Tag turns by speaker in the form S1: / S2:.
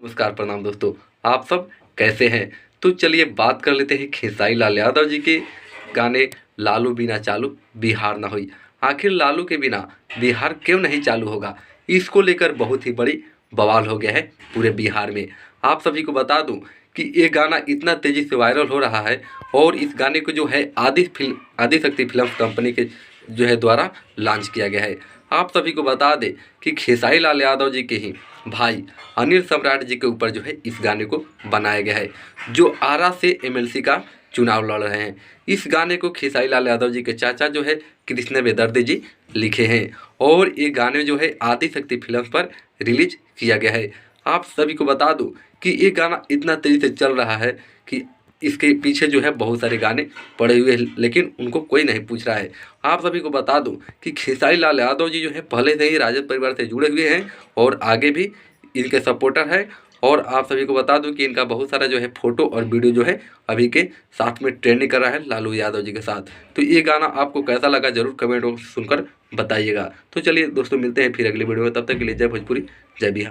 S1: नमस्कार, प्रणाम दोस्तों। आप सब कैसे हैं? तो चलिए बात कर लेते हैं खेसारी लाल यादव जी के गाने लालू बिना चालू बिहार ना हुई। आखिर लालू के बिना बिहार क्यों नहीं चालू होगा, इसको लेकर बहुत ही बड़ी बवाल हो गया है पूरे बिहार में। आप सभी को बता दूं कि ये गाना इतना तेज़ी से वायरल हो रहा है और इस गाने को जो है आदिशक्ति फिल्म्स कंपनी के जो है द्वारा लॉन्च किया गया है। आप सभी को बता दें कि खेसारी लाल यादव जी के ही भाई अनिल सम्राट जी के ऊपर जो है इस गाने को बनाया गया है, जो आरा से एमएलसी का चुनाव लड़ रहे हैं। इस गाने को खेसारी लाल यादव जी के चाचा जो है कृष्ण बेदर्दे जी लिखे हैं और ये गाने जो है आदिशक्ति फिल्म्स पर रिलीज किया गया है। आप सभी को बता दूं कि ये गाना इतना तेज़ी से चल रहा है कि इसके पीछे जो है बहुत सारे गाने पड़े हुए हैं, लेकिन उनको कोई नहीं पूछ रहा है। आप सभी को बता दूं कि खेसारी लाल यादव जी जो है पहले से ही राजद परिवार से जुड़े हुए हैं और आगे भी इनके सपोर्टर है। और आप सभी को बता दूं कि इनका बहुत सारा जो है फ़ोटो और वीडियो जो है अभी के साथ में ट्रेंडिंग कर रहा है लालू यादव जी के साथ। तो ये गाना आपको कैसा लगा ज़रूर कमेंट बॉक्स सुनकर बताइएगा। तो चलिए दोस्तों, मिलते हैं फिर अगली वीडियो में। तब तक के लिए जय भोजपुरी, जय बिहार।